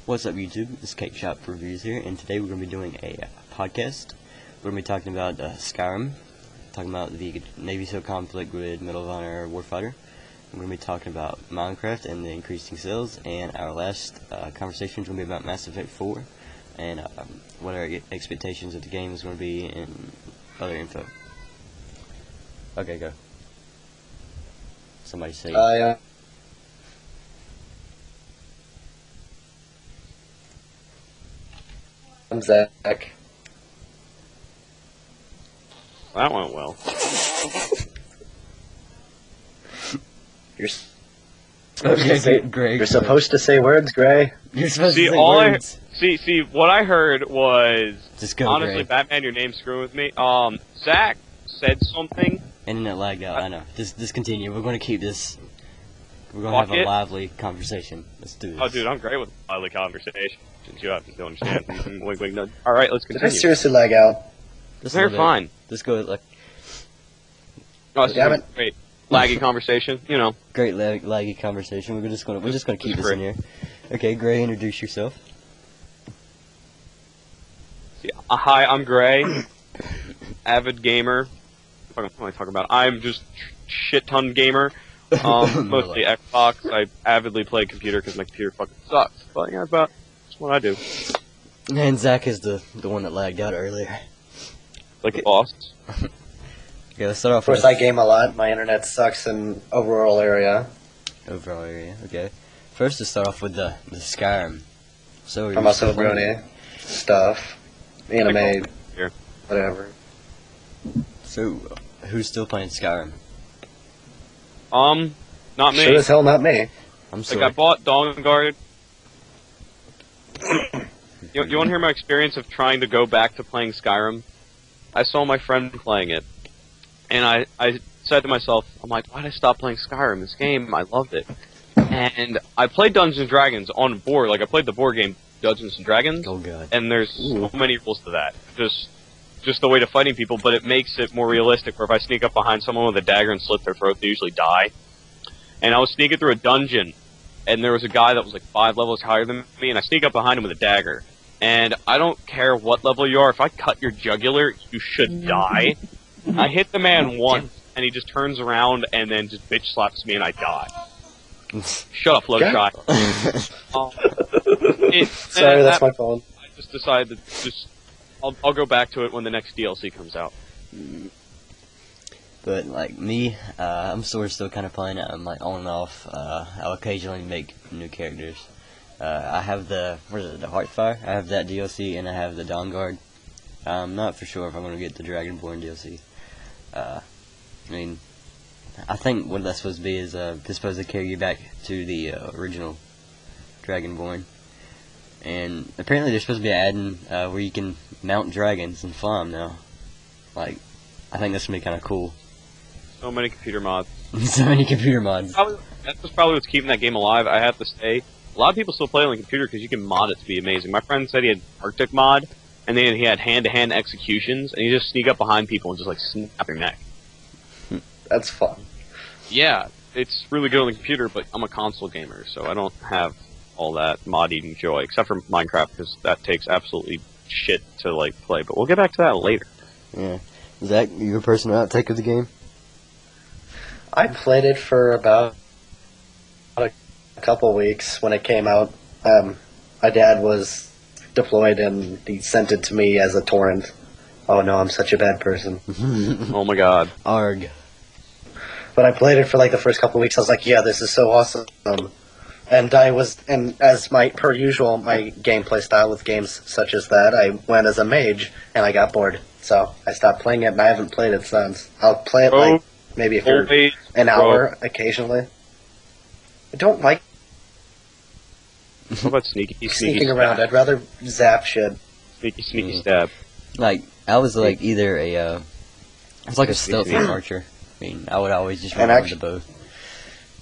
What's up, YouTube? This is Cake Shop Reviews here, and today we're going to be doing a podcast. We're going to be talking about Skyrim, talking about the Navy SEAL conflict with Medal of Honor Warfighter. We're going to be talking about Minecraft and the increasing sales, and our last conversation is going to be about Mass Effect 4, and what our expectations of the game is going to be, and other info. Okay, go. Somebody say. Yeah. I'm Zach. That went well. You're Greg. You're supposed to say words, Gray. You're supposed See, to say all words. See, what I heard was Just go, honestly, Greg. Batman, your name's screwing with me. Zach said something. Internet lagged out. I know. Just continue. We're going to keep this. We're going to have a lively conversation. Let's do this. Oh, dude, I'm great with lively conversation. You have to understand. Wink, wink, nudge. All right, let's Did I continue. seriously lag out? They're fine. Let's go. Like, Oh, Damn it. Great, laggy conversation. You know. great laggy conversation. We're just gonna keep this in here. Okay, Gray, introduce yourself. Yeah. Hi, I'm Gray. Avid gamer. What am I talking about? I'm just shit ton gamer. Mostly Xbox. I avidly play computer because my computer fucking sucks. But yeah, that's what I do. And Zach is the one that lagged out earlier. Like the boss. Okay, let's start off Of course, with I game a lot. My internet sucks in a rural area. overall area. Okay, first let's start off with the Skyrim. So I'm also brony stuff, anime, Here. whatever. So who's still playing Skyrim? Not me. Sure as hell not me. I'm Like, sorry. I bought Dawn Guard. You want to hear my experience of trying to go back to playing Skyrim? I saw my friend playing it, and I said to myself, I'm like, why'd I stop playing Skyrim? This game, I loved it. And I played Dungeons and Dragons on board. Like, I played the board game Dungeons and Dragons, Oh god. and there's so many rules to that. Just the way to fighting people, but it makes it more realistic, where if I sneak up behind someone with a dagger and slit their throat, they usually die. And I was sneaking through a dungeon, and there was a guy that was like 5 levels higher than me, and I sneak up behind him with a dagger. And I don't care what level you are, if I cut your jugular, you should die. I hit the man once, and he just turns around and then just bitch slaps me, and I die. Shut up, Fluttershy. Sorry, that's my phone. I just decided to I'll go back to it when the next DLC comes out. But like me, I'm still kind of playing it. I'm like on and off. I'll occasionally make new characters. I have the Heartfire. I have that DLC, and I have the Dawn Guard. I'm not for sure if I'm gonna get the Dragonborn DLC. I mean, I think what that's supposed to be is they're supposed to carry you back to the original Dragonborn. And apparently they're supposed to be adding where you can mount dragons and fly them now. Like, I think that's gonna be kind of cool. So many computer mods. So many computer mods. That's probably what's keeping that game alive. I have to say, a lot of people still play on the computer because you can mod it to be amazing. My friend said he had Arctic mod, and then he had hand-to-hand executions, and you just sneak up behind people and just like snap your neck. That's fun. Yeah, it's really good on the computer, but I'm a console gamer, so I don't have all that mod-eating joy, except for Minecraft, because that takes absolutely shit to like play. But we'll get back to that later. Yeah. Zach, your personal outtake of the game? I played it for about a couple weeks when it came out. My dad was deployed, and he sent it to me as a torrent. Oh no, I'm such a bad person. Oh my god. Arg. But I played it for like the first couple weeks. I was like, yeah, this is so awesome. And as per usual, my gameplay style with games such as that, I went as a mage, and I got bored. So I stopped playing it, and I haven't played it since. I'll play it like maybe for an hour occasionally. I don't like What about sneaking sneaking around. I'd rather zap shit. Sneaky stab. Like, I was like either I was like a stealthy archer. I mean, I would always just run into both.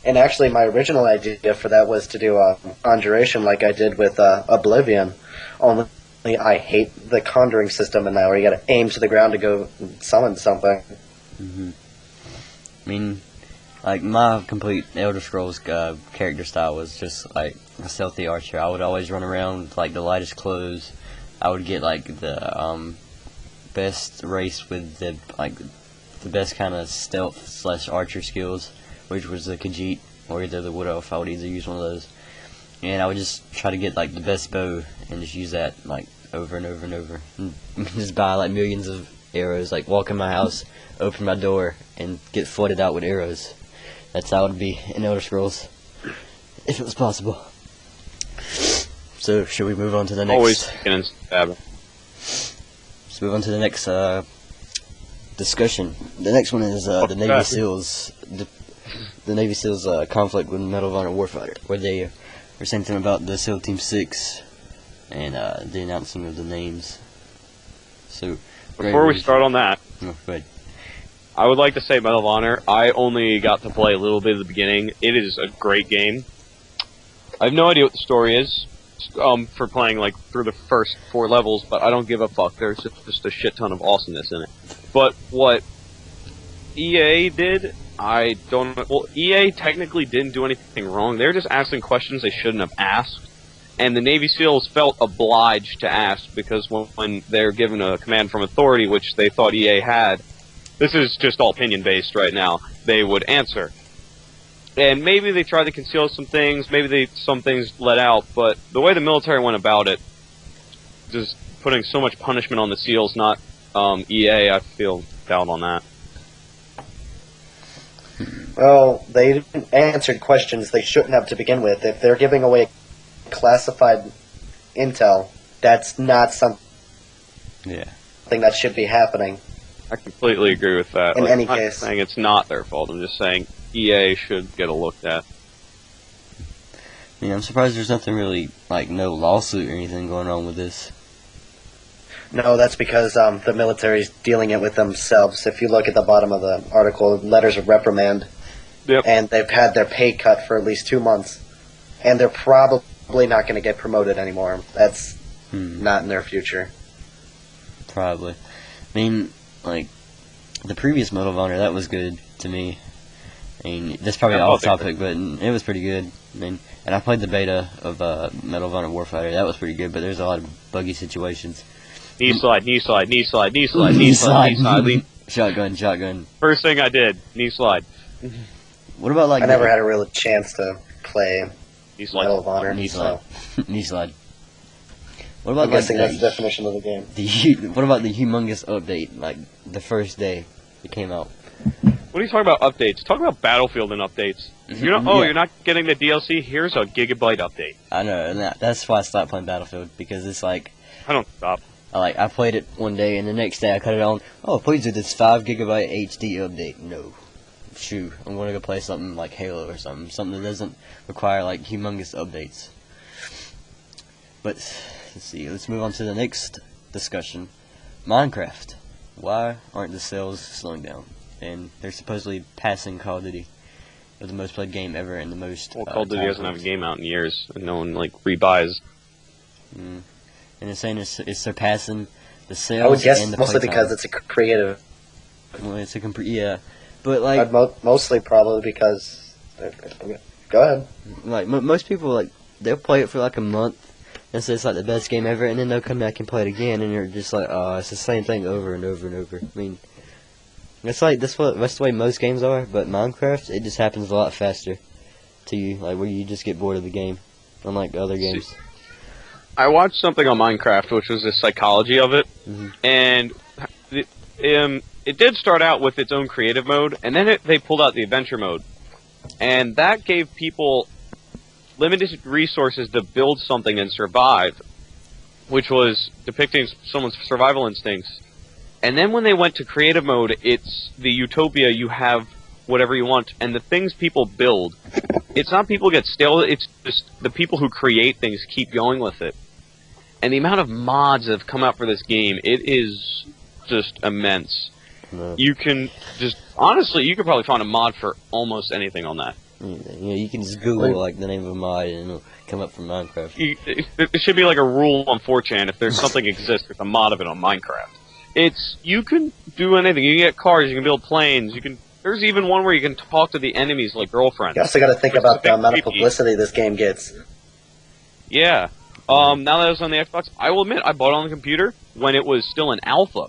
And actually, my original idea for that was to do conjuration like I did with Oblivion. Only I hate the conjuring system in that, where you got to aim to the ground to go summon something. I mean, Like, my complete Elder Scrolls character style was just, like, a stealthy archer. I would always run around with, like, the lightest clothes. I would get, like, the best race with the, like, the best kind of stealth / archer skills, which was the Khajiit or either the Wood Elf. I would either use one of those. And I would just try to get, like, the best bow and just use that, like, over and over and over. And just buy, like, millions of arrows, like, walk in my house, open my door, and get flooded out with arrows. That's how it would be in Elder Scrolls, if it was possible. So, should we move on to the next? Always getting stabbing. Let's move on to the next discussion. The next one is the Navy SEALs. The Navy SEALs conflict with Medal of Honor Warfighter, where they were saying something about the SEAL Team 6 and the announcing of the names. So, before we start on that, go ahead. I would like to say Medal of Honor, I only got to play a little bit at the beginning. It is a great game. I have no idea what the story is for playing like through the first 4 levels, but I don't give a fuck. There's just a shit ton of awesomeness in it. But what EA did, I don't know. Well, EA technically didn't do anything wrong. They're just asking questions they shouldn't have asked. And the Navy SEALs felt obliged to ask because when they're given a command from authority, which they thought EA had, this is just all opinion-based right now, they would answer. And maybe they tried to conceal some things, maybe some things let out, but the way the military went about it, just putting so much punishment on the SEALs, not EA, I feel down on that. Well, they answered questions they shouldn't have to begin with. If they're giving away classified intel, that's not something that should be happening. I completely agree with that. In any I'm case. not saying it's not their fault, I'm just saying EA should get a look at. Yeah, I'm surprised there's nothing really, like, no lawsuit or anything going on with this. No, that's because the military's dealing it with themselves. If you look at the bottom of the article, letters of reprimand, and they've had their pay cut for at least 2 months, and they're probably not going to get promoted anymore. That's not in their future. Probably. I mean, like, the previous Medal of Honor, that was good to me. I mean, that's probably off topic, but it was pretty good. I mean, and I played the beta of Medal of Honor Warfighter. That was pretty good, but there's a lot of buggy situations. Knee slide, knee slide, knee slide, knee slide, knee slide, knee slide. Shotgun. First thing I did, knee slide. What about, like... I never had a real chance to play knee slide. Medal of Honor. Knee slide. Knee slide. What I'm about, guessing that's the definition of the game. What about the humongous update, like, the first day it came out? What are you talking about updates? Talk about Battlefield and updates. You're not getting the DLC? Here's a gigabyte update. I know, and that's why I stopped playing Battlefield, because it's like... I don't stop. I played it one day, and the next day I cut it on. Oh, please do this 5 gigabyte HD update. No. Shoo. I'm going to go play something like Halo or something. Something that doesn't require, like, humongous updates. But, let's see. Let's move on to the next discussion. Minecraft. Why aren't the sales slowing down? And they're supposedly passing Call of Duty as the most played game ever and the most... Well, Call of Duty doesn't have a game out in years, and no one, like, rebuys. And it's saying it's surpassing the sales. I would guess and the mostly playtime. because it's a creative. Well, it's a yeah, but like Mostly probably because. Go ahead. Like most people, like they'll play it for like a month and say it's like the best game ever, and then they'll come back and play it again, and you're just like, oh, it's the same thing over and over and over. I mean, that's the way most games are. But Minecraft, it just happens a lot faster to you, like where you just get bored of the game, unlike other games. I watched something on Minecraft, which was the psychology of it, and it did start out with its own creative mode, and then they pulled out the adventure mode, and that gave people limited resources to build something and survive, which was depicting someone's survival instincts. And then when they went to creative mode, it's the utopia, you have whatever you want, and the things people build, it's not people get stale, it's just the people who create things keep going with it. And the amount of mods that have come out for this game, it is just immense. No. You can just, honestly, you could probably find a mod for almost anything on that. Yeah, you can just Google, like, the name of a mod and it'll come up from Minecraft. It should be like a rule on 4chan, if there's something exists, there's a mod of it on Minecraft. You can do anything, you can get cars, you can build planes, you can There's even one where you can talk to the enemies like girlfriends. You also got to think Which is about a the bit amount of creepy. publicity this game gets. Yeah. Now that it's on the Xbox, I will admit I bought it on the computer when it was still in alpha.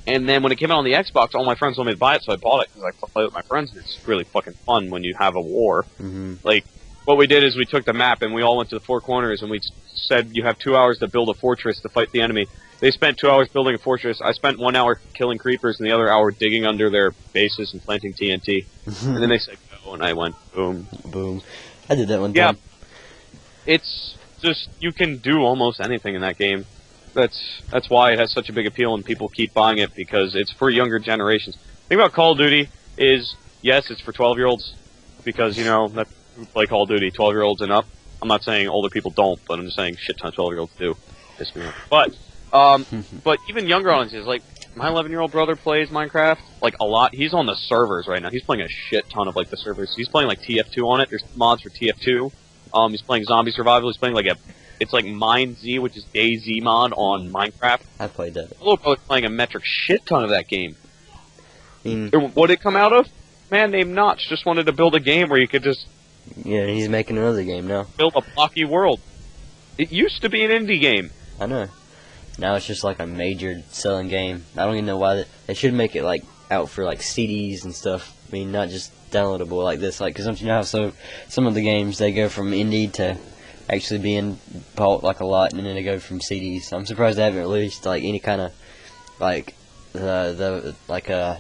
And then when it came out on the Xbox, all my friends told me to buy it, so I bought it because I play with my friends, and it's really fucking fun when you have a war. Mm-hmm. Like, what we did is we took the map and we all went to the four corners and we said you have 2 hours to build a fortress to fight the enemy. They spent 2 hours building a fortress. I spent 1 hour killing creepers and the other hour digging under their bases and planting TNT. And then they said go, and I went boom. Boom. I did that one Yeah. time. It's just, you can do almost anything in that game. That's why it has such a big appeal and people keep buying it, because it's for younger generations. The thing about Call of Duty is, yes, it's for 12-year-olds, because, you know, that play Call of Duty, 12-year-olds and up. I'm not saying older people don't, but I'm just saying shit ton of 12-year-olds do. Piss me off. But even younger audiences, like, my 11-year-old brother plays Minecraft, like, a lot. He's on the servers right now. He's playing a shit ton of, like, the servers. He's playing, like, TF2 on it. There's mods for TF2. He's playing Zombie Survival. He's playing, like, it's like MineZ, which is DayZ mod on Minecraft. I played that. My little brother's playing a metric shit ton of that game. I What did it come out of? Man named Notch just wanted to build a game where you could just yeah, he's making another game now. build a blocky world. It used to be an indie game. I know. Now it's just like a major selling game. I don't even know why they should make it like out for like CDs and stuff. I mean, not just downloadable like this. Like, because don't you know how some of the games they go from indie to actually being bought like a lot, and then they go from CDs. I'm surprised they haven't released like any kind of like the like a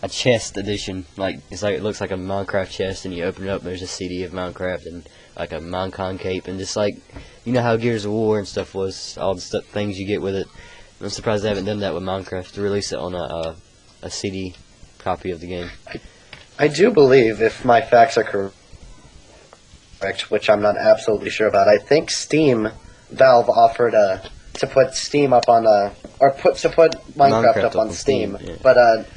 chest edition. Like it's like it looks like a Minecraft chest, and you open it up, there's a CD of Minecraft and like a Minecon cape, and just like you know how Gears of War and stuff was, all the things you get with it. I'm surprised they haven't done that with Minecraft to release it on a CD copy of the game. I do believe, if my facts are correct, which I'm not absolutely sure about, I think Valve offered to put Steam up on to put Minecraft up on Steam, yeah. but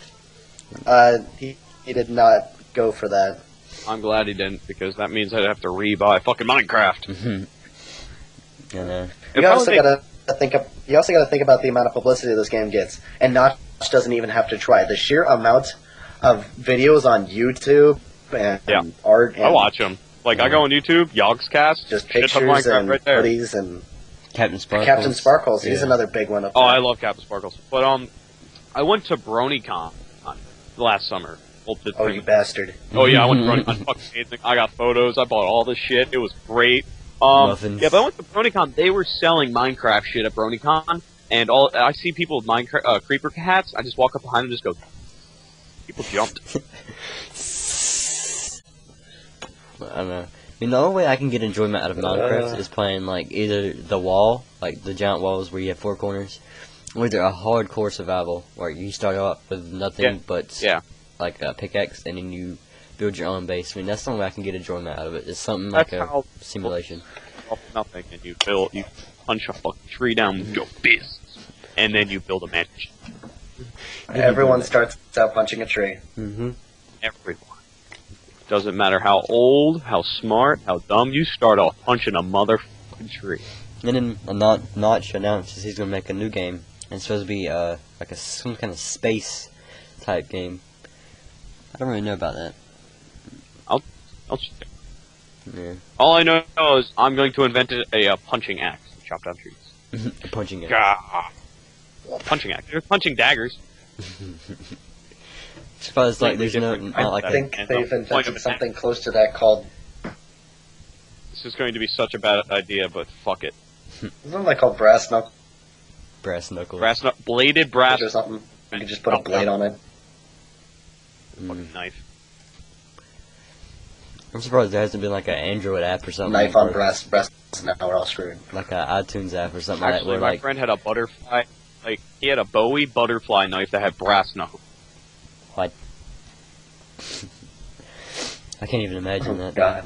he did not go for that. I'm glad he didn't, because that means I'd have to re-buy fucking Minecraft. I know. You also got to think about the amount of publicity this game gets, and Notch doesn't even have to try. The sheer amount of videos on YouTube and art, and I watch them. Like, I go on YouTube, Yogscast, just shit ton of pictures Minecraft and right there. hoodies and Captain Sparkles. Captain Sparkles. He's Yeah. another big one up Oh, there. I love Captain Sparkles. But, I went to BronyCon last summer. Oh, you bastard. Oh, yeah, I went to BronyCon. Fucking amazing. I got photos. I bought all this shit. It was great. Muffins. Yeah, but I went to BronyCon. They were selling Minecraft shit at BronyCon. And I see people with Minecraft creeper hats. I just walk up behind them and just go, people jumped. I don't know. I mean, the only way I can get enjoyment out of Minecraft is playing, like, either the wall, like the giant walls where you have four corners, or either a hardcore survival, where you start off with nothing but, like, a pickaxe, and then you build your own base. I mean, that's the only way I can get enjoyment out of it. It's something like That's a how- simulation. Off nothing, and you punch a fucking tree down with your fist, and then you build a mansion. Everyone starts out punching a tree. Mm-hmm. Everyone. Doesn't matter how old, how smart, how dumb, you start off punching a motherfucking tree. And then Notch announces he's going to make a new game. And it's supposed to be like some kind of space type game. I don't really know about that. I'll check. Yeah. All I know is I'm going to invent a punching axe to chop down trees. Punching it. Gah. Punching axe. They're punching daggers. Suppose like there's Completely not like I a think they've invented something close to that called... This is going to be such a bad idea, but fuck it. Isn't that called brass knuckles brass knuckles. Bladed brass or something? You can just put a blade on it. fucking knife. I'm surprised there hasn't been like an Android app or something. Knife or on brass, now we're all screwed. like an iTunes app or something like that. Actually, Where my like friend had a butterfly. Like, he had a Bowie butterfly knife that had brass knuckles. what? I can't even imagine that. God.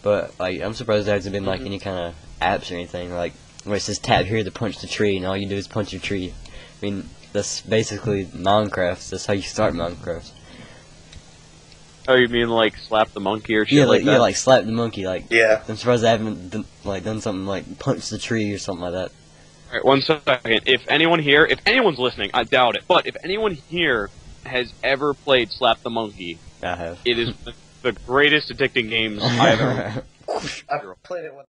But like, I'm surprised there hasn't been like any kind of apps or anything like where it says tap here to punch the tree, and all you do is punch your tree. I mean, that's basically Minecraft. That's how you start Minecraft. Oh, you mean like slap the monkey or shit like that? Yeah, like slap the monkey. Like, Yeah. I'm surprised I haven't done something like punch the tree or something like that. Alright, 1 second. If anyone's listening, I doubt it, but if anyone here has ever played Slap the Monkey, I have. it is the greatest addicting games I've ever. I've played it once.